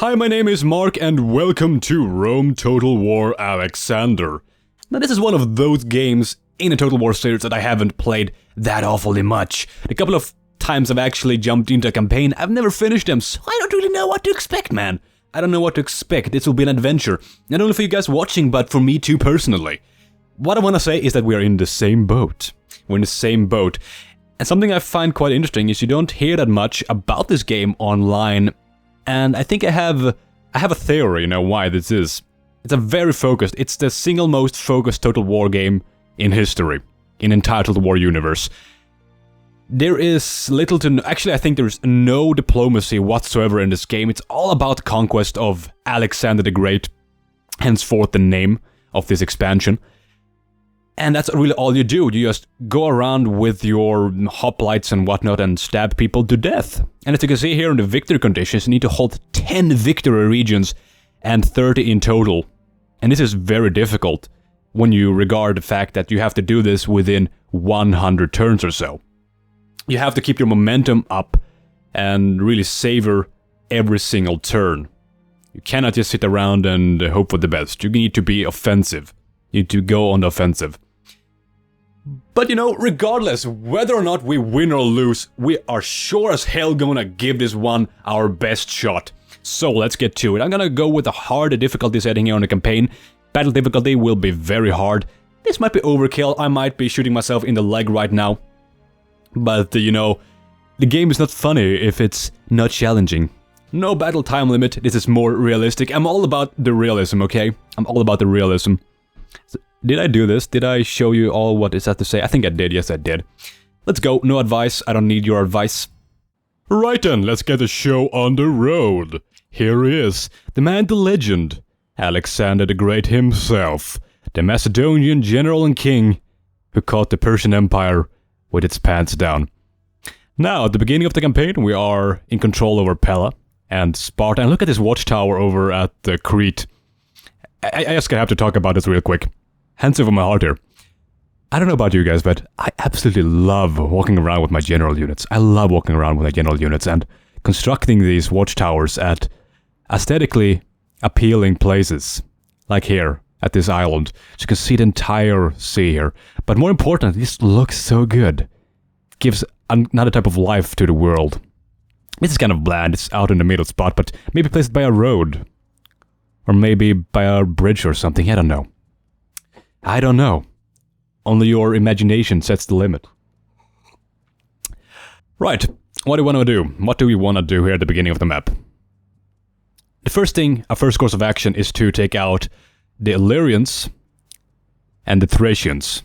Hi, my name is Mark and welcome to Rome Total War Alexander. Now this is one of those games in a Total War series that I haven't played that awfully much. The couple of times I've actually jumped into a campaign, I've never finished them, so I don't really know what to expect, man. I don't know what to expect. This will be an adventure, not only for you guys watching, but for me too personally. What I want to say is that we are in the same boat. We're in the same boat. And something I find quite interesting is you don't hear that much about this game online. And I think I have a theory, why this is. It's a very focused, it's the single most focused Total War game in history, in entire Total War universe. There is little to actually I think there's no diplomacy whatsoever in this game. It's all about the conquest of Alexander the Great, henceforth the name of this expansion. And that's really all you do. You just go around with your hoplites and whatnot and stab people to death. And as you can see here in the victory conditions, you need to hold 10 victory regions and 30 in total. And this is very difficult when you regard the fact that you have to do this within 100 turns or so. You have to keep your momentum up and really savor every single turn. You cannot just sit around and hope for the best. You need to be offensive. You need to go on the offensive. But regardless, whether or not we win or lose, we are sure as hell gonna give this one our best shot. So let's get to it. I'm gonna go with a harder difficulty setting here on the campaign. Battle difficulty will be very hard. This might be overkill, I might be shooting myself in the leg right now. But, the game is not funny if it's not challenging. No battle time limit, this is more realistic. I'm all about the realism, okay? I'm all about the realism. So, did I do this? Did I show you all what is that to say? I think I did, yes I did. Let's go, no advice, I don't need your advice. Right then, let's get the show on the road. Here he is, the man, the legend, Alexander the Great himself, the Macedonian general and king, who caught the Persian Empire with its pants down. Now, at the beginning of the campaign, we are in control over Pella and Sparta, and look at this watchtower over at Crete. I just have to talk about this real quick. Hands over my heart here. I don't know about you guys, but I absolutely love walking around with my general units. I love walking around with my general units and constructing these watchtowers at aesthetically appealing places. Like here, at this island. So you can see the entire sea here. But more important, this looks so good. It gives another type of life to the world. This is kind of bland, it's out in the middle spot, but maybe placed by a road. Or maybe by a bridge or something, I don't know. I don't know. Only your imagination sets the limit. Right, what do we want to do? What do we want to do here at the beginning of the map? The first thing, our first course of action is to take out the Illyrians and the Thracians.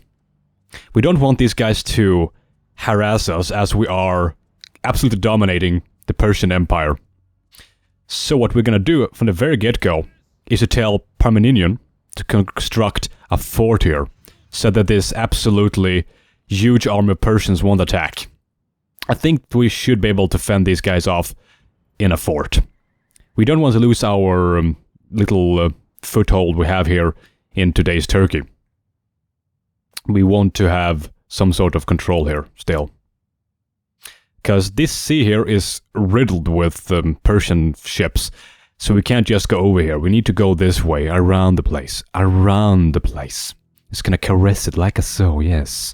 We don't want these guys to harass us as we are absolutely dominating the Persian Empire. So what we're gonna do from the very get-go is to tell Parmenion to construct a fort here, so that this absolutely huge army of Persians won't attack. I think we should be able to fend these guys off in a fort. We don't want to lose our little foothold we have here in today's Turkey. We want to have some sort of control here still. Because this sea here is riddled with Persian ships, so we can't just go over here. We need to go this way, around the place. Around the place. Just gonna caress it like so, yes.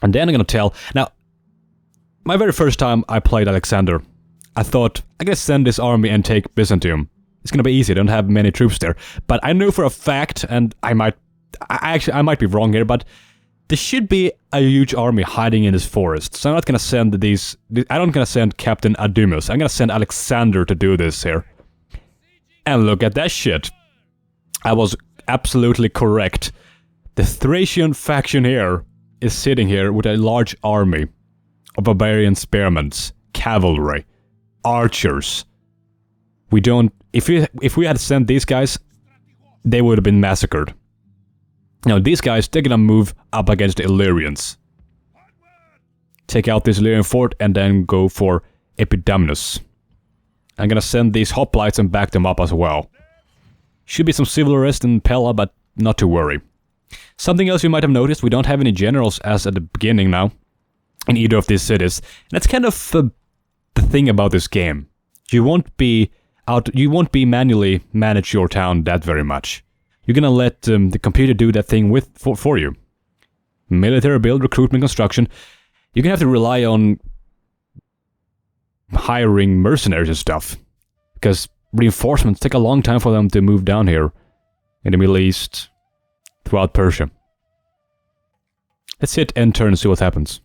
And then I'm gonna tell... Now, my very first time I played Alexander, I thought, I gotta send this army and take Byzantium. It's gonna be easy, I don't have many troops there. But I know for a fact, and I might be wrong here, but there should be a huge army hiding in this forest. So I'm not gonna send I'm not gonna send Captain Adymus. I'm gonna send Alexander to do this here. And look at that shit. I was absolutely correct. The Thracian faction here is sitting here with a large army of barbarian spearmen, cavalry, archers. If we had sent these guys, they would have been massacred. Now these guys, they're gonna move up against the Illyrians. Take out this Illyrian fort and then go for Epidamnus. I'm gonna send these hoplites and back them up as well. Should be some civil arrest in Pella, but not to worry. Something else you might have noticed, we don't have any generals as at the beginning now. In either of these cities. And that's kind of the thing about this game. You won't be you won't be manually manage your town that very much. You're gonna let the computer do that thing for you. Military build, recruitment, construction. You're gonna have to rely on hiring mercenaries and stuff, because reinforcements take a long time for them to move down here in the Middle East, throughout Persia. Let's hit end turn and see what happens.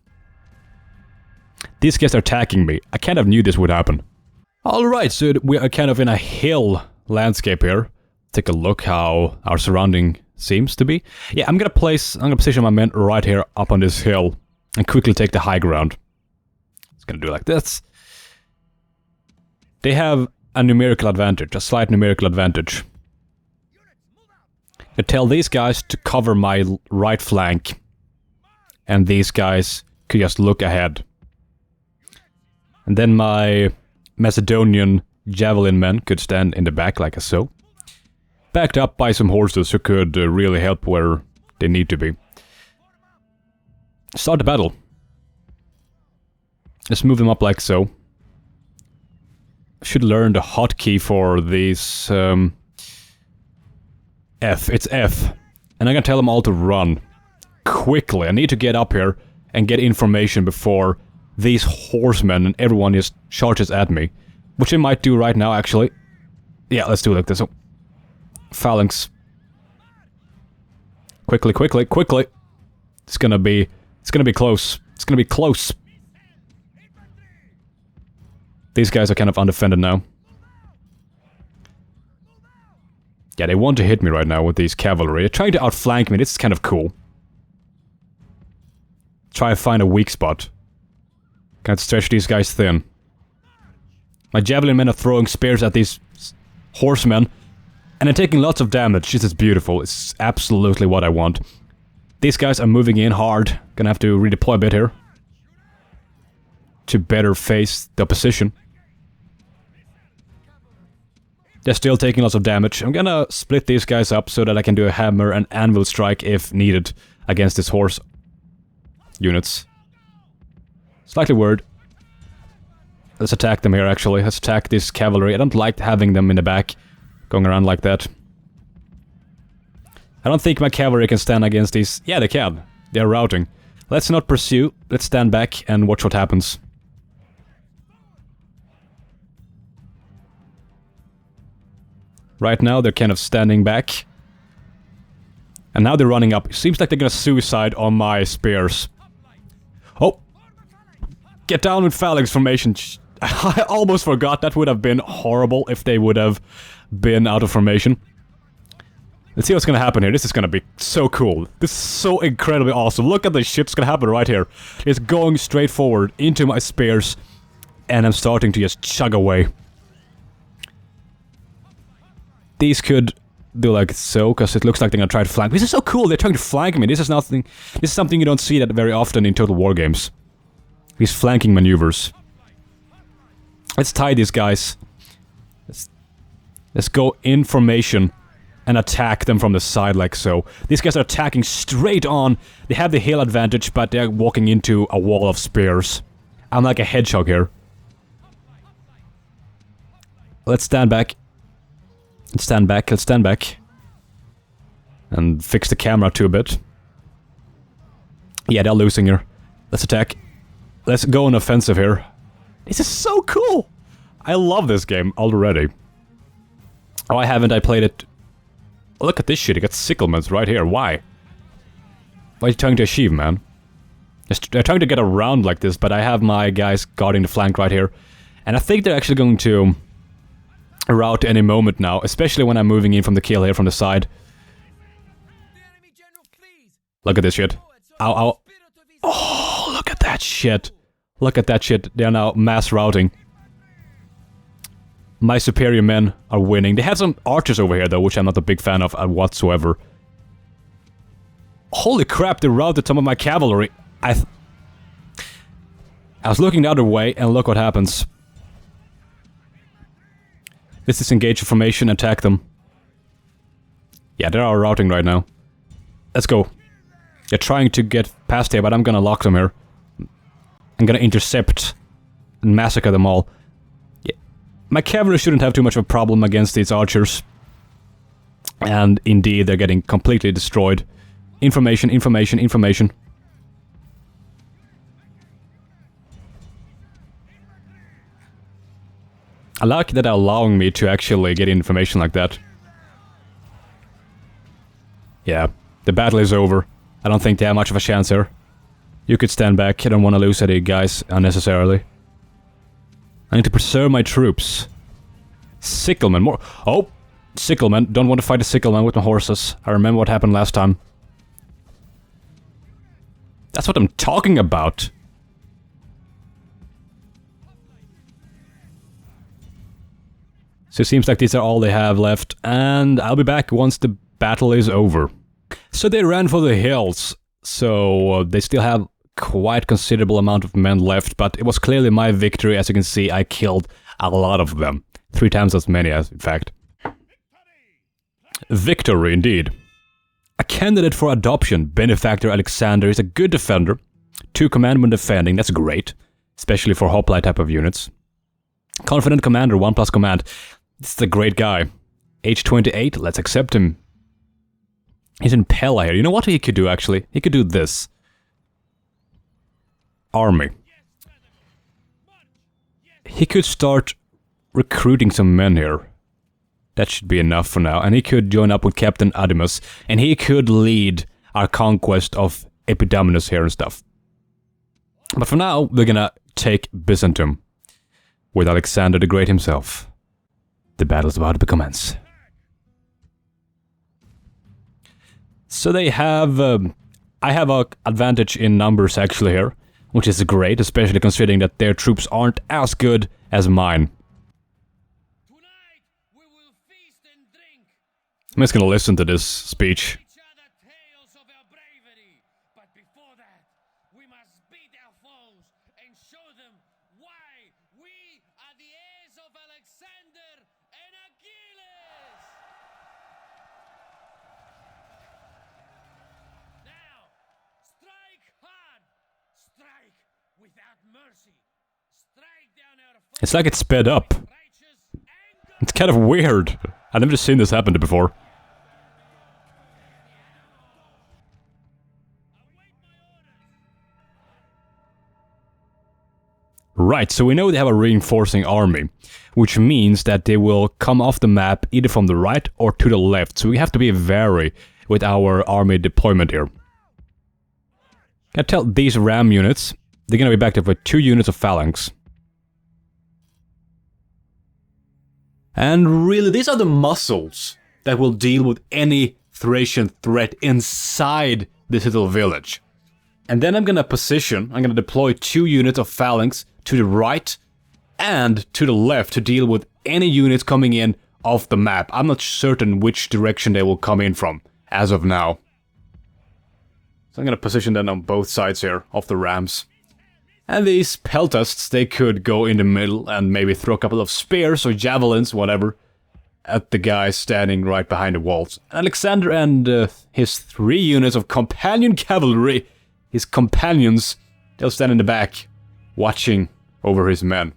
These guys are attacking me. I kind of knew this would happen. Alright, so we are kind of in a hill landscape here. Take a look how our surrounding seems to be. Yeah, I'm gonna position my men right here up on this hill and quickly take the high ground. It's gonna do it like this. They have a numerical advantage, a slight numerical advantage. I tell these guys to cover my right flank, and these guys could just look ahead. And then my Macedonian javelin men could stand in the back like so. Backed up by some horses who could really help where they need to be. Start the battle. Let's move them up like so. Should learn the hotkey for these. F. It's F. And I'm gonna tell them all to run. Quickly. I need to get up here and get information before these horsemen and everyone just charges at me. Which I might do right now, actually. Yeah, let's do it like this. Phalanx. Quickly, quickly, quickly. It's gonna be close. It's gonna be close. These guys are kind of undefended now. Yeah, they want to hit me right now with these cavalry. They're trying to outflank me. This is kind of cool. Try to find a weak spot. Can't stretch these guys thin. My javelin men are throwing spears at these horsemen. And they're taking lots of damage. This is beautiful. It's absolutely what I want. These guys are moving in hard. Gonna have to redeploy a bit here. To better face the opposition. They're still taking lots of damage. I'm gonna split these guys up so that I can do a hammer and anvil strike if needed against this horse units. Slightly worried. Let's attack them here actually. Let's attack this cavalry. I don't like having them in the back going around like that. I don't think my cavalry can stand against these. Yeah, they can. They're routing. Let's not pursue. Let's stand back and watch what happens. Right now, they're kind of standing back. And now they're running up. It seems like they're gonna suicide on my spears. Oh! Get down with phalanx formation. I almost forgot. That would have been horrible if they would have been out of formation. Let's see what's gonna happen here. This is gonna be so cool. This is so incredibly awesome. Look at the shit's gonna happen right here. It's going straight forward into my spears. And I'm starting to just chug away. These could do like so, because it looks like they're gonna try to flank. This is so cool, they're trying to flank me. This is something you don't see that very often in Total War games. These flanking maneuvers. Let's tie these guys. Let's go in formation and attack them from the side like so. These guys are attacking straight on. They have the hill advantage, but they're walking into a wall of spears. I'm like a hedgehog here. Let's stand back. Let's stand back, let's stand back. And fix the camera too a bit. Yeah, they're losing here. Let's attack. Let's go on offensive here. This is so cool! I love this game already. Oh, I played it... Look at this shit, you got sicklements right here, why? What are you trying to achieve, man? They're trying to get around like this, but I have my guys guarding the flank right here. And I think they're actually going to rout any moment now, especially when I'm moving in from the kill here from the side. Look at this shit. Ow, ow. Oh, look at that shit. Look at that shit. They're now mass routing. My superior men are winning. They have some archers over here though, which I'm not a big fan of whatsoever. Holy crap, they routed some of my cavalry. I was looking the other way, and look what happens. Let's disengage formation, attack them. Yeah, they are routing right now. Let's go. They're trying to get past here, but I'm gonna lock them here. I'm gonna intercept and massacre them all. Yeah. My cavalry shouldn't have too much of a problem against these archers. And indeed, they're getting completely destroyed. Information, information, information. I like that they're allowing me to actually get information like that. Yeah, the battle is over. I don't think they have much of a chance here. You could stand back. I don't want to lose any guys unnecessarily. I need to preserve my troops. Sicklemen, more... Oh! Sicklemen. Don't want to fight a sickleman with my horses. I remember what happened last time. That's what I'm talking about. So it seems like these are all they have left, and I'll be back once the battle is over. So they ran for the hills, so they still have quite considerable amount of men left, but it was clearly my victory. As you can see, I killed a lot of them. 3 times as many, as in fact. Victory, indeed. A candidate for adoption, Benefactor Alexander, is a good defender. 2 command when defending, that's great. Especially for hoplite type of units. Confident commander, 1+ command. This is a great guy. Age 28, let's accept him. He's in Pella here. You know what he could do, actually? He could do this. Army. He could start recruiting some men here. That should be enough for now. And he could join up with Captain Adimus. And he could lead our conquest of Epidaminus here and stuff. But for now, we're gonna take Byzantium. With Alexander the Great himself. The battle's about to commence. So they have... I have an advantage in numbers actually here. Which is great, especially considering that their troops aren't as good as mine. I'm just gonna listen to this speech. It's like it's sped up. It's kind of weird. I've never seen this happen before. Right, so we know they have a reinforcing army, which means that they will come off the map either from the right or to the left, so we have to be wary with our army deployment here. I tell these ram units, they're gonna be backed up with 2 units of phalanx. And really, these are the muscles that will deal with any Thracian threat inside this little village. And then I'm gonna deploy 2 units of phalanx to the right and to the left to deal with any units coming in off the map. I'm not certain which direction they will come in from, as of now. So I'm gonna position them on both sides here, of the rams. And these peltasts, they could go in the middle and maybe throw a couple of spears or javelins, whatever, at the guys standing right behind the walls. Alexander and his 3 units of companion cavalry, his companions, they'll stand in the back, watching over his men.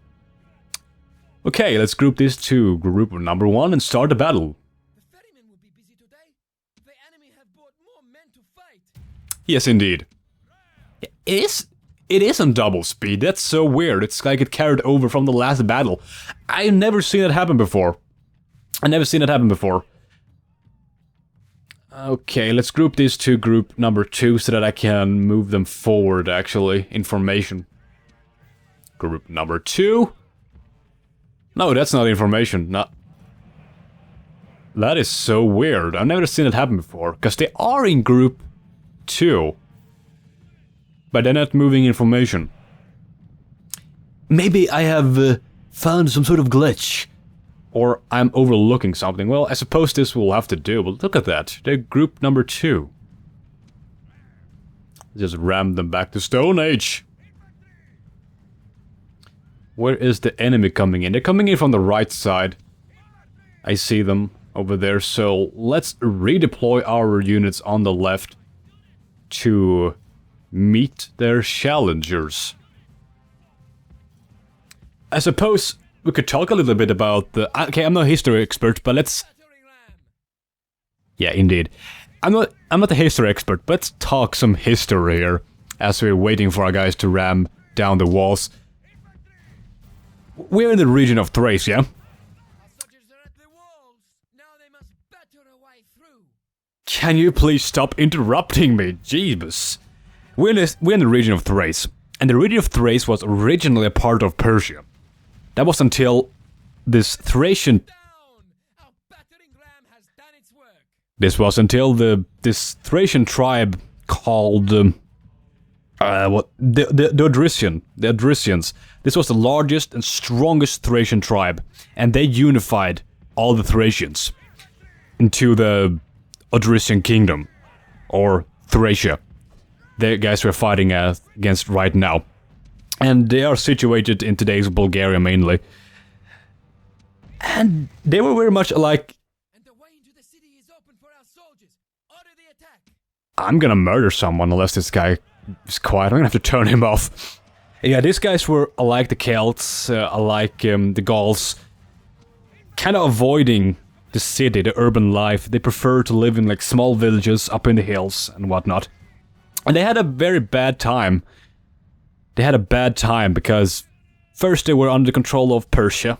Okay, let's group these to group number 1 and start the battle. The ferrymen will be busy today. The enemy have brought more men to fight. Yes, indeed. It is on double speed. That's so weird. It's like it carried over from the last battle. I've never seen it happen before. Okay, let's group these to group number 2 so that I can move them forward, actually. Information. Group number 2. No, that's not information. No. That is so weird. I've never seen it happen before. Because they are in group 2. But they're not moving information. Maybe I have found some sort of glitch. Or I'm overlooking something. Well, I suppose this will have to do, but look at that. They're group number 2. Just ram them back to Stone Age. Where is the enemy coming in? They're coming in from the right side. I see them over there, so let's redeploy our units on the left to meet their challengers. I suppose we could talk a little bit about the... Okay, I'm not a history expert, but let's... Yeah, indeed. I'm not a history expert, but let's talk some history here, as we're waiting for our guys to ram down the walls. We're in the region of Thrace, yeah? Can you please stop interrupting me? Jeebus. We're in the region of Thrace, and the region of Thrace was originally a part of Persia. That was until this Thracian... This was until this Thracian tribe called... the Odrysians. This was the largest and strongest Thracian tribe, and they unified all the Thracians into the Odrysian kingdom, or Thracia. The guys we're fighting against right now. And they are situated in today's Bulgaria mainly. And they were very much like... I'm gonna murder someone unless this guy is quiet. I'm gonna have to turn him off. Yeah, these guys were like the Celts, like the Gauls. Kind of avoiding the city, the urban life. They prefer to live in like small villages up in the hills and whatnot. And they had a very bad time. They had a bad time because first they were under the control of Persia.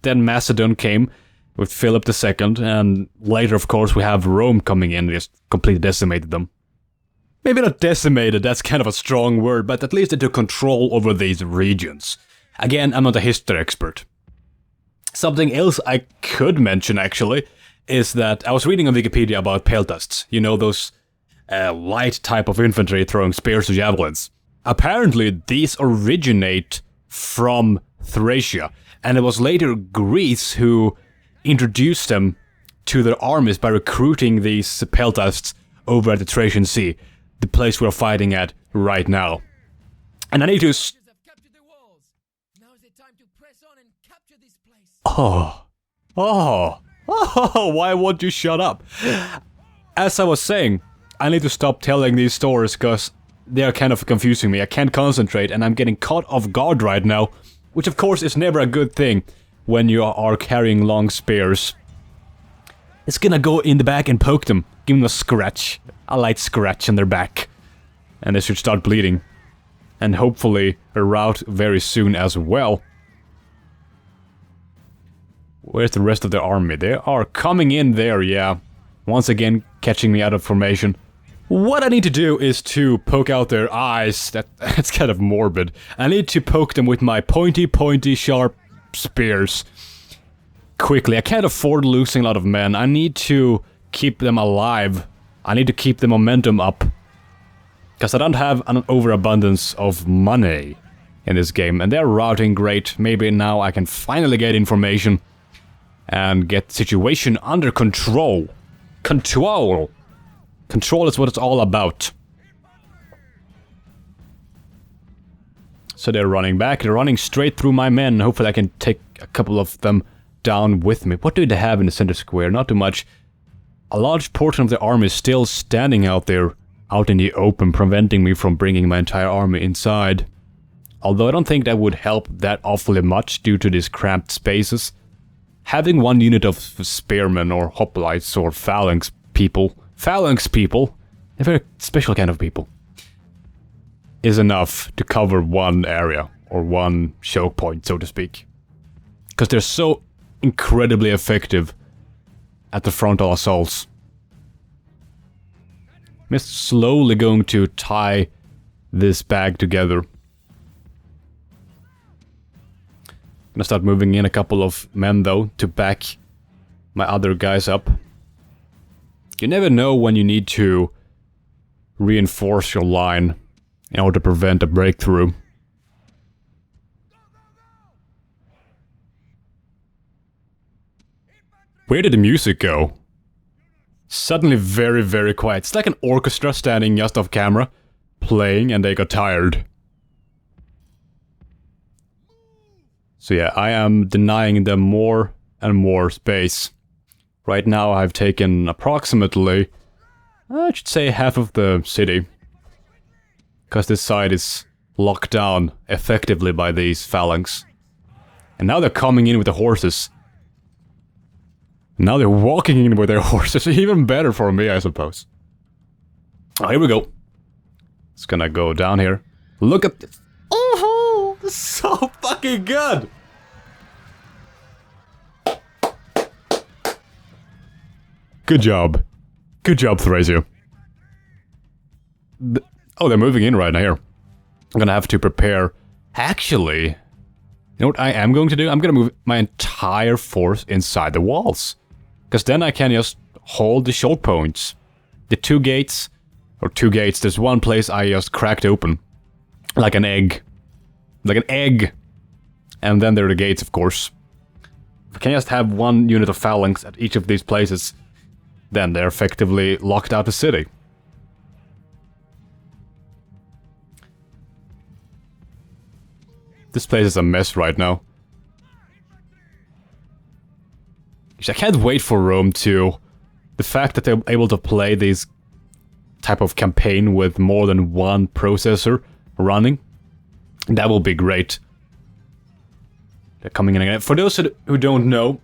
Then Macedon came with Philip II. And later, of course, we have Rome coming in and just completely decimated them. Maybe not decimated, that's kind of a strong word, but at least they took control over these regions. Again, I'm not a history expert. Something else I could mention, actually, is that I was reading on Wikipedia about peltasts. You know, those light type of infantry throwing spears or javelins. Apparently, these originate from Thracia, and it was later Greece who introduced them to their armies by recruiting these peltasts over at the Thracian Sea, the place we're fighting at right now. And I need to... Why won't you shut up? As I was saying, I need to stop telling these stories because they are kind of confusing me. I can't concentrate and I'm getting caught off guard right now, which of course is never a good thing when you are carrying long spears. It's gonna go in the back and poke them, give them a scratch, a light scratch on their back, and they should start bleeding. And hopefully a rout very soon as well. Where's the rest of the army? They are coming in there, yeah. Once again, catching me out of formation. What I need to do is to poke out their eyes. That's kind of morbid. I need to poke them with my pointy, sharp spears. Quickly, I can't afford losing a lot of men. I need to keep them alive. I need to keep the momentum up. Because I don't have an overabundance of money in this game. And they're routing great. Maybe now I can finally get information and get the situation under control. Control is what it's all about. So they're running back. They're running straight through my men. Hopefully I can take a couple of them down with me. What do they have in the center square? Not too much. A large portion of the army is still standing out there, out in the open, preventing me from bringing my entire army inside. Although I don't think that would help that awfully much due to these cramped spaces. Having one unit of spearmen or hoplites or phalanx people, a very special kind of people, is enough to cover one area or one choke point, so to speak. Because they're so incredibly effective at the frontal assaults. I'm just slowly going to tie this bag together. Gonna start moving in a couple of men though to back my other guys up. You never know when you need to reinforce your line in order to prevent a breakthrough. Where did the music go? Suddenly very, very quiet. It's like an orchestra standing just off camera, playing, and they got tired. So yeah, I am denying them more and more space. Right now I've taken approximately, I should say, half of the city. Because this side is locked down effectively by these phalanx. And now they're coming in with the horses. Now they're walking in with their horses. Even better for me, I suppose. Oh, here we go. It's gonna go down here. Look at this. Oh, this is so fucking good. Good job. Good job, Thrasio. Oh, they're moving in right now here. I'm gonna have to prepare. Actually, you know what I am going to do? I'm gonna move my entire force inside the walls. Because then I can just hold the choke points. The two gates, there's one place I just cracked open. Like an egg. Like an egg. And then there are the gates, of course. If I can just have one unit of phalanx at each of these places, then they're effectively locked out the city. This place is a mess right now. I can't wait for Rome 2. The fact that they're able to play this type of campaign with more than one processor running, that will be great. They're coming in again. For those who don't know,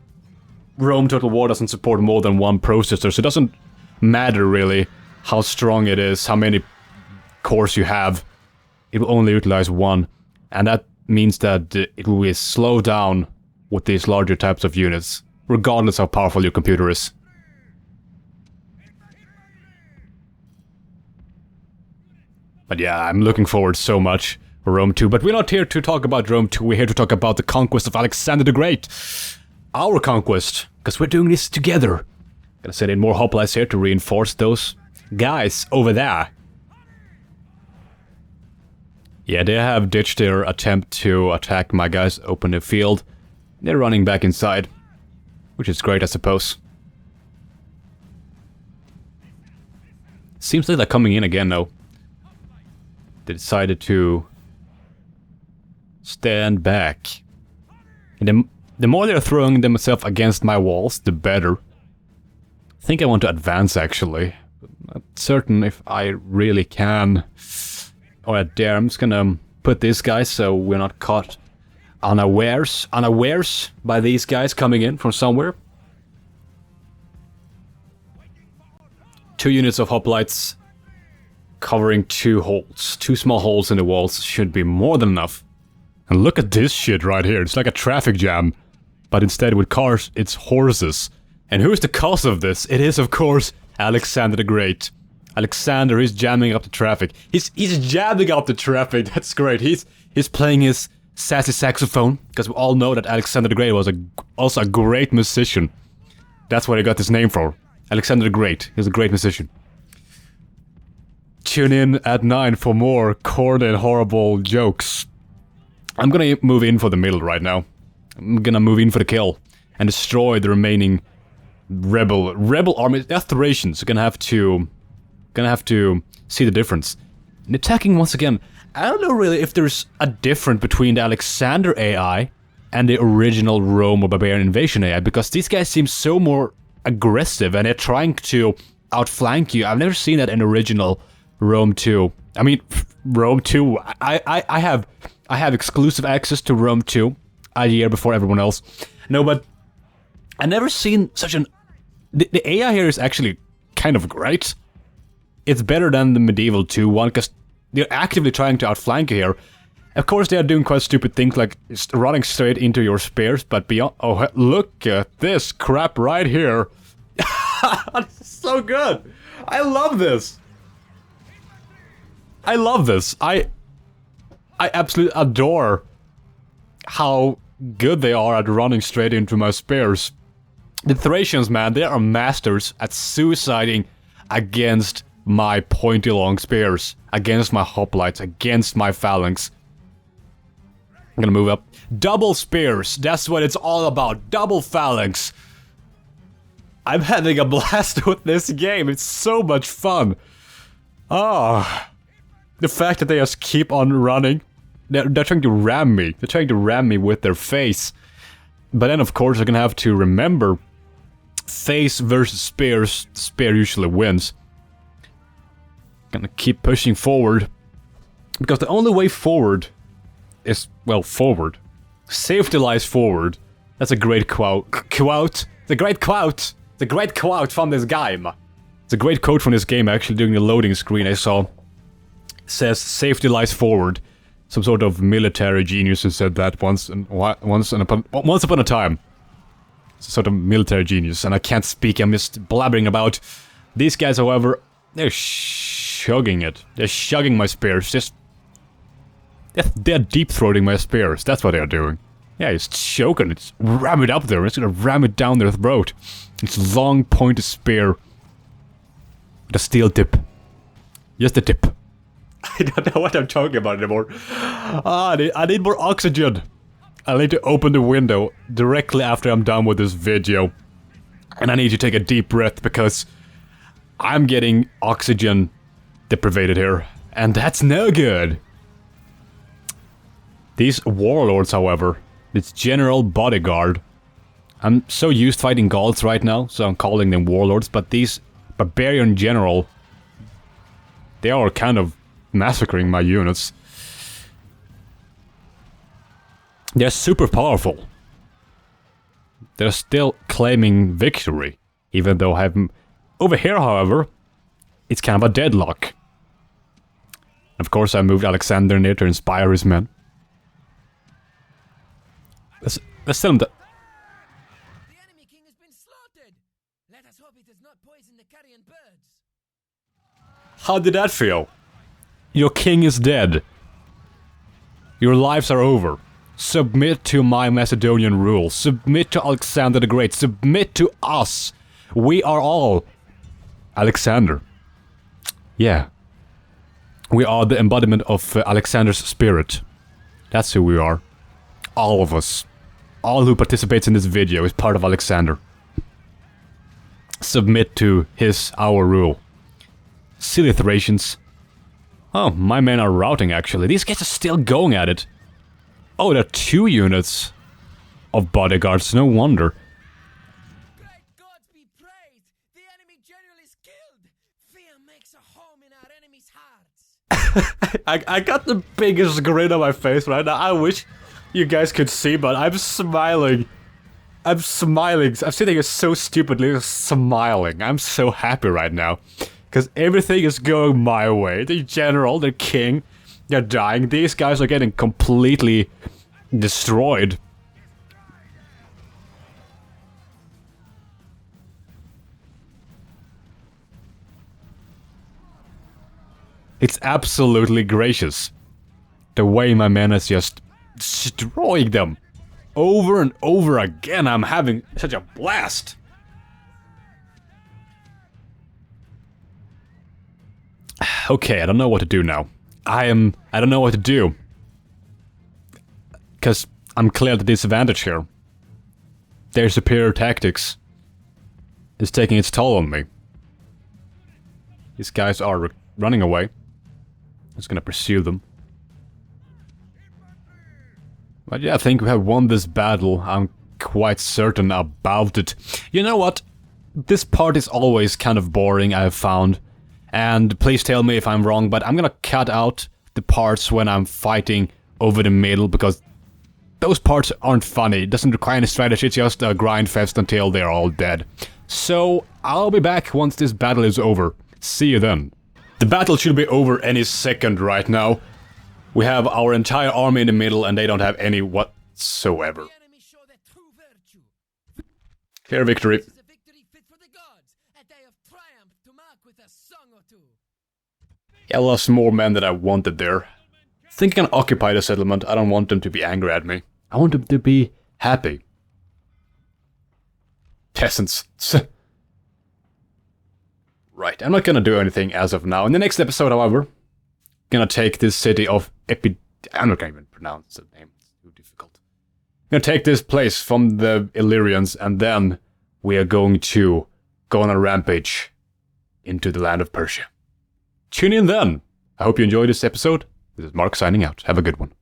Rome Total War doesn't support more than one processor, so it doesn't matter really how strong it is, how many cores you have. It will only utilize one, and that means that it will be slowed down with these larger types of units, regardless how powerful your computer is. But yeah, I'm looking forward so much for Rome 2, but we're not here to talk about Rome 2, we're here to talk about the conquest of Alexander the Great. Our conquest, because we're doing this together. Gonna send in more hoplites here to reinforce those guys over there. Yeah, they have ditched their attempt to attack my guys, open the field. They're running back inside, which is great, I suppose. Seems like they're coming in again, though. They decided to stand back. And the more they're throwing themselves against my walls, the better. I think I want to advance, actually. Not certain if I really can. Alright, there, I'm just gonna put these guys so we're not caught unawares by these guys coming in from somewhere. 2 units of hoplites covering 2 holes. 2 small holes in the walls should be more than enough. And look at this shit right here, it's like a traffic jam. But instead with cars, it's horses. And who's the cause of this? It is, of course, Alexander the Great. Alexander is jamming up the traffic. He's jamming up the traffic, that's great. He's playing his sassy saxophone, because we all know that Alexander the Great was also a great musician. That's what he got his name for. Alexander the Great. He's a great musician. Tune in at 9 for more corny and horrible jokes. I'm gonna move in for the middle right now. I'm gonna move in for the kill and destroy the remaining rebel army. The Thracians are gonna have to see the difference. And attacking once again. I don't know really if there's a difference between the Alexander AI and the original Rome or Barbarian Invasion AI, because these guys seem so more aggressive and they're trying to outflank you. I've never seen that in original Rome 2. I mean, Rome 2, I have exclusive access to Rome 2 a year before everyone else. No, but I've never seen such an... The AI here is actually kind of great. It's better than the Medieval 2 one, because they're actively trying to outflank you here. Of course, they are doing quite stupid things, like running straight into your spears, but beyond... Oh, look at this crap right here. It's so good. I love this. I love this. I absolutely adore how good they are at running straight into my spears. The Thracians, man, they are masters at suiciding against my pointy long spears, against my hoplites, against my phalanx. I'm gonna move up. Double spears, that's what it's all about. Double phalanx. I'm having a blast with this game. It's so much fun. Ah, the fact that they just keep on running. They're trying to ram me. They're trying to ram me with their face. But then, of course, they're gonna have to remember, face versus spears. The spear usually wins. Gonna keep pushing forward, because the only way forward is, well, forward. Safety lies forward. That's a great quote. Quote? The great quote! The great quote from this game. It's a great quote from this game, actually, during the loading screen I saw. It says, safety lies forward. Some sort of military genius who said that once upon a time. It's a sort of military genius, and I can't speak, I'm just blabbering about. These guys, however, they're shugging it. They're shugging my spears, they're deep-throating my spears, that's what they're doing. Yeah, it's choking, it's ram it up there, it's gonna ram it down their throat. It's a long, pointed spear. With a steel tip. Just a tip. I don't know what I'm talking about anymore. I need more oxygen. I need to open the window directly after I'm done with this video. And I need to take a deep breath because I'm getting oxygen deprivated here. And that's no good. These warlords, however, this general bodyguard. I'm so used fighting Gauls right now, so I'm calling them warlords, but these barbarian general, they are kind of massacring my units. They're super powerful. They're still claiming victory, even though I'm... Over here, however, it's kind of a deadlock. Of course, I moved Alexander in there to inspire his men. Let's tell him that... The enemy king has been slaughtered. Let us hope it does not poison the carrion birds. How did that feel? Your king is dead. Your lives are over. Submit to my Macedonian rule. Submit to Alexander the Great. Submit to us. We are all Alexander. Yeah. We are the embodiment of Alexander's spirit. That's who we are. All of us. All who participates in this video is part of Alexander. Submit to our rule. Silly Thracians. Oh, my men are routing actually. These guys are still going at it. Oh, there are 2 units of bodyguards, no wonder. Great gods be praised. The enemy general is killed. Fear makes a home in our enemies' hearts. I got the biggest grin on my face right now. I wish you guys could see, but I'm smiling. I'm smiling. I'm sitting here so stupidly smiling. I'm so happy right now. Because everything is going my way. The general, the king, they're dying. These guys are getting completely destroyed. It's absolutely gracious. The way my man is just destroying them. Over and over again. I'm having such a blast. Okay, I don't know what to do now. I don't know what to do. Because I'm clearly at a disadvantage here. Their superior tactics is taking its toll on me. These guys are running away. I'm just gonna pursue them. But yeah, I think we have won this battle. I'm quite certain about it. You know what? This part is always kind of boring, I've found. And please tell me if I'm wrong, but I'm gonna cut out the parts when I'm fighting over the middle, because those parts aren't funny. It doesn't require any strategy, it's just a grind fest until they're all dead. So, I'll be back once this battle is over. See you then. The battle should be over any second right now. We have our entire army in the middle and they don't have any whatsoever. The enemy show their true virtue. Clear victory. This is a victory fit for the gods. A day of triumph to mark with a song or two. Yeah, I lost more men than I wanted there. I think I can occupy the settlement. I don't want them to be angry at me. I want them to be happy. Peasants. Right, I'm not gonna do anything as of now. In the next episode, however, gonna take this city of I'm not gonna even pronounce the name. It's too difficult. I'm gonna take this place from the Illyrians, and then we are going to go on a rampage into the land of Persia. Tune in then. I hope you enjoyed this episode. This is Mark signing out. Have a good one.